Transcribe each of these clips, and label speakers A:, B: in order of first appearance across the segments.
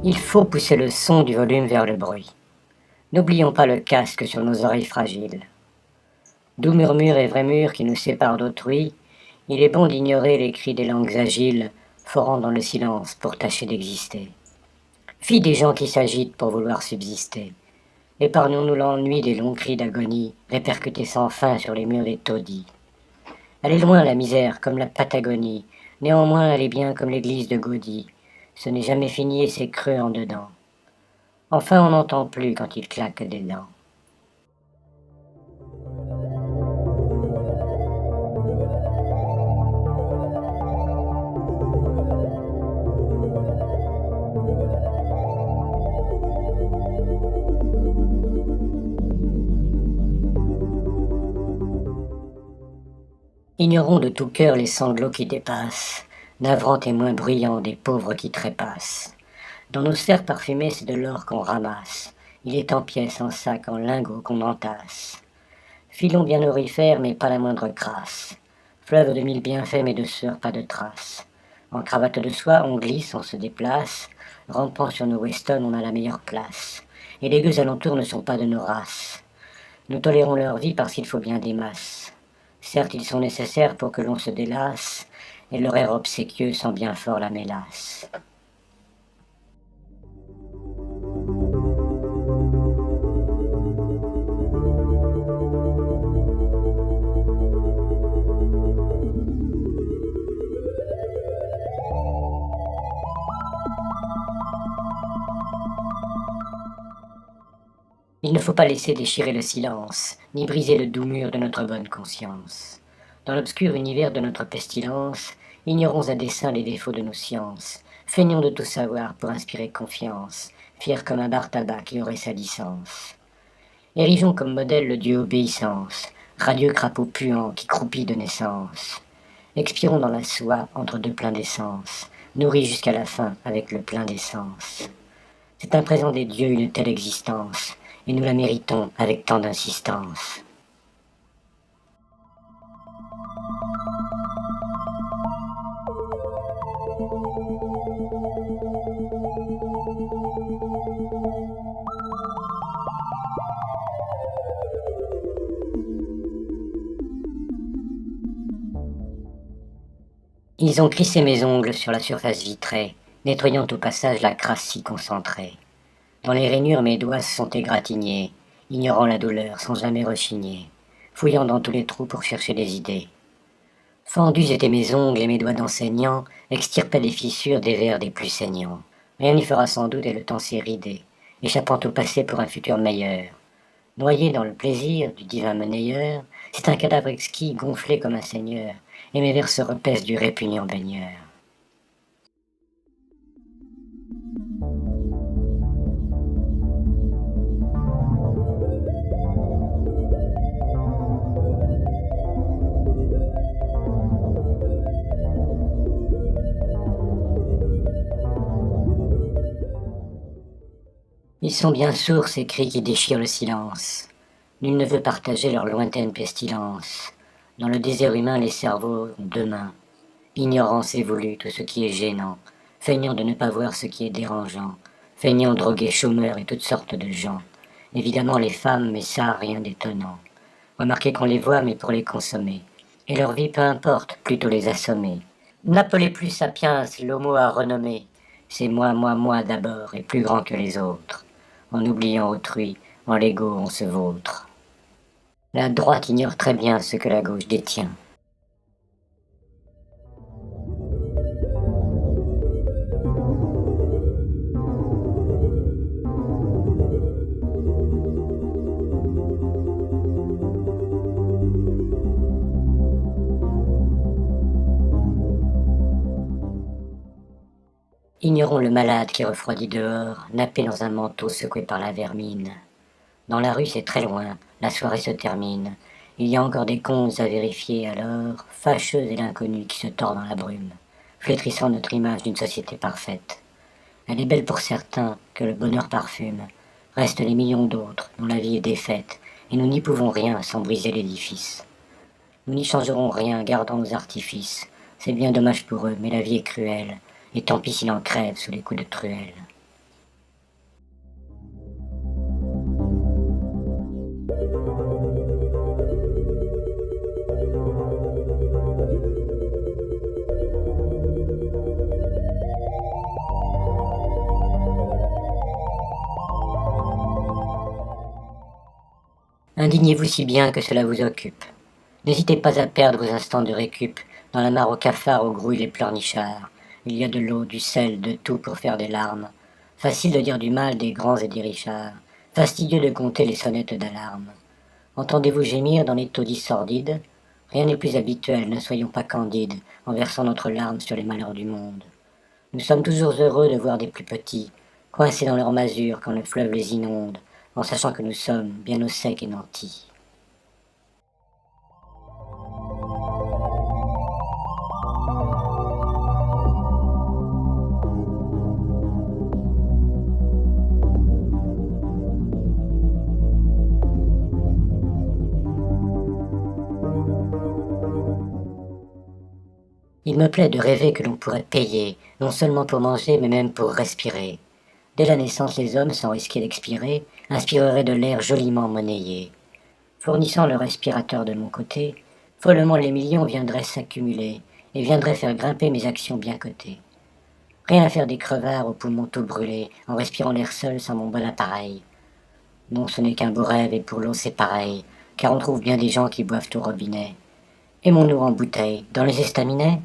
A: Il faut pousser le son du volume vers le bruit. N'oublions pas le casque sur nos oreilles fragiles. Doux murmure et vrai mur qui nous séparent d'autrui, il est bon d'ignorer les cris des langues agiles, forant dans le silence pour tâcher d'exister. Fi des gens qui s'agitent pour vouloir subsister. Épargnons-nous l'ennui des longs cris d'agonie, répercutés sans fin sur les murs des taudis. Elle est loin la misère, comme la Patagonie, néanmoins elle est bien comme l'église de Gaudi. Ce n'est jamais fini et c'est creux en dedans. Enfin on n'entend plus quand il claque des dents. Ignorons de tout cœur les sanglots qui dépassent, navrant témoins bruyants des pauvres qui trépassent. Dans nos sphères parfumées, c'est de l'or qu'on ramasse. Il est en pièces, en sacs, en lingots qu'on entasse. Filon bien aurifère, mais pas la moindre crasse. Fleuve de mille bienfaits, mais de sueur pas de traces. En cravate de soie, on glisse, on se déplace. Rampant sur nos Weston, on a la meilleure place. Et les gueux alentours ne sont pas de nos races. Nous tolérons leur vie parce qu'il faut bien des masses. Certes, ils sont nécessaires pour que l'on se délasse, et leur air obséquieux sent bien fort la mélasse. Il ne faut pas laisser déchirer le silence, ni briser le doux mur de notre bonne conscience. Dans l'obscur univers de notre pestilence, ignorons à dessein les défauts de nos sciences, feignons de tout savoir pour inspirer confiance, fiers comme un bar tabac qui aurait sa licence. Érigeons comme modèle le dieu obéissance, radieux crapaud puant qui croupit de naissance. Expirons dans la soie entre deux pleins d'essence, nourris jusqu'à la fin avec le plein d'essence. C'est un présent des dieux une telle existence, et nous la méritons avec tant d'insistance. Ils ont crissé mes ongles sur la surface vitrée, nettoyant au passage la crasse si concentrée. Dans les rainures mes doigts se sont égratignés, ignorant la douleur sans jamais rechigner, fouillant dans tous les trous pour chercher des idées. Fendus étaient mes ongles et mes doigts d'enseignant extirpaient les fissures des vers des plus saignants. Rien n'y fera sans doute et le temps s'est ridé, échappant au passé pour un futur meilleur. Noyé dans le plaisir du divin monnayeur, c'est un cadavre exquis gonflé comme un seigneur, et mes vers se repaissent du répugnant baigneur. Ils sont bien sourds ces cris qui déchirent le silence. Nul ne veut partager leur lointaine pestilence. Dans le désert humain, les cerveaux ont deux mains. Ignorance et voulu tout ce qui est gênant, feignant de ne pas voir ce qui est dérangeant, feignant drogués, chômeurs et toutes sortes de gens. Évidemment les femmes, mais ça, rien d'étonnant. Remarquez qu'on les voit, mais pour les consommer. Et leur vie, peu importe, plutôt les assommer. N'appelez plus sapiens l'homo à renommée. C'est moi d'abord, et plus grand que les autres. En oubliant autrui, en l'ego on se vautre. La droite ignore très bien ce que la gauche détient. Ignorons le malade qui refroidit dehors, nappé dans un manteau secoué par la vermine. Dans la rue c'est très loin, la soirée se termine, Il y a encore des comptes à vérifier alors, fâcheuse est l'inconnue qui se tord dans la brume, flétrissant notre image d'une société parfaite. Elle est belle pour certains, que le bonheur parfume. Restent les millions d'autres, dont la vie est défaite, et nous n'y pouvons rien sans briser l'édifice. Nous n'y changerons rien, gardant nos artifices. C'est bien dommage pour eux, mais la vie est cruelle, et tant pis s'il en crève sous les coups de truelle. Indignez-vous si bien que cela vous occupe. N'hésitez pas à perdre vos instants de récup dans la mare aux cafards où grouillent les pleurnichards. Il y a de l'eau, du sel, de tout pour faire des larmes. Facile de dire du mal des grands et des richards. Fastidieux de compter les sonnettes d'alarme. Entendez-vous gémir dans les taudis sordides? Rien n'est plus habituel, ne soyons pas candides, en versant notre larme sur les malheurs du monde. Nous sommes toujours heureux de voir des plus petits, coincés dans leur masure quand le fleuve les inonde, en sachant que nous sommes bien au sec et nantis. Il me plaît de rêver que l'on pourrait payer, non seulement pour manger, mais même pour respirer. Dès la naissance, les hommes, sans risquer d'expirer, inspireraient de l'air joliment monnayé. Fournissant le respirateur de mon côté, follement les millions viendraient s'accumuler, et viendraient faire grimper mes actions bien cotées. Rien à faire des crevards aux poumons tout brûlés, en respirant l'air seul sans mon bon appareil. Non, ce n'est qu'un beau rêve, et pour l'eau c'est pareil, car on trouve bien des gens qui boivent au robinet. Aimons-nous en bouteille, dans les estaminets?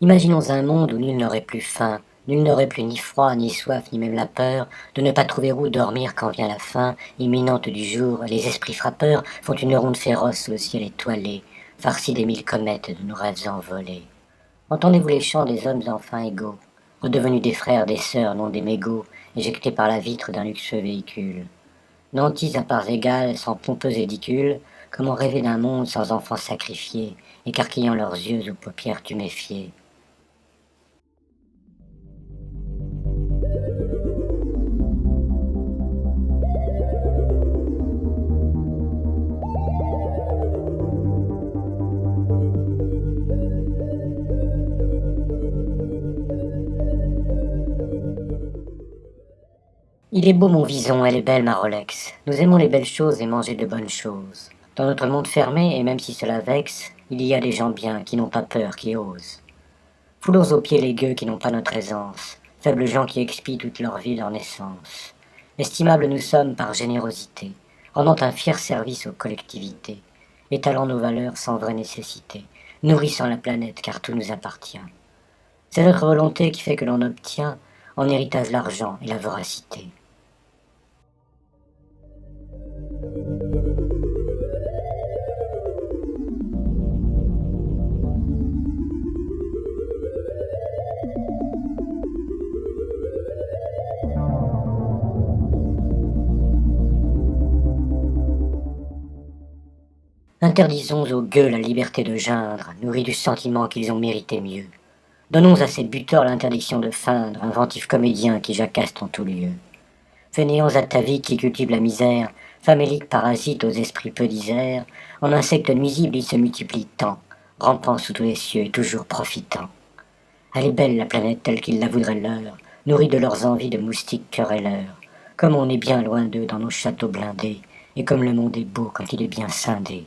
A: Imaginons un monde où nul n'aurait plus faim, nul n'aurait plus ni froid, ni soif, ni même la peur de ne pas trouver où dormir quand vient la fin imminente du jour. Les esprits frappeurs font une ronde féroce sous le ciel étoilé, farci des mille comètes de nos rêves envolés. Entendez-vous les chants des hommes enfin égaux, redevenus des frères, des sœurs, non des mégots, éjectés par la vitre d'un luxueux véhicule? Nantis à parts égales, sans pompeux édicules, comment rêver d'un monde sans enfants sacrifiés, écarquillant leurs yeux aux paupières tuméfiées? Il est beau mon vison, elle est belle ma Rolex. Nous aimons les belles choses et manger de bonnes choses. Dans notre monde fermé, et même si cela vexe, il y a des gens bien qui n'ont pas peur, qui osent. Foulons aux pieds les gueux qui n'ont pas notre aisance, faibles gens qui expient toute leur vie, leur naissance. Estimables nous sommes par générosité, rendant un fier service aux collectivités, étalant nos valeurs sans vraie nécessité, nourrissant la planète car tout nous appartient. C'est notre volonté qui fait que l'on obtient en héritage l'argent et la voracité. Interdisons aux gueux la liberté de geindre, nourris du sentiment qu'ils ont mérité mieux. Donnons à ces buteurs l'interdiction de feindre, inventifs comédiens qui jacassent en tout lieu. Fainéants ataviques qui cultivent la misère, faméliques parasites aux esprits peu disert, en insectes nuisibles ils se multiplient tant, rampant sous tous les cieux et toujours profitant. Elle est belle la planète telle qu'ils la voudraient leur, nourrie de leurs envies de moustiques querelleurs, comme on est bien loin d'eux dans nos châteaux blindés, et comme le monde est beau quand il est bien scindé.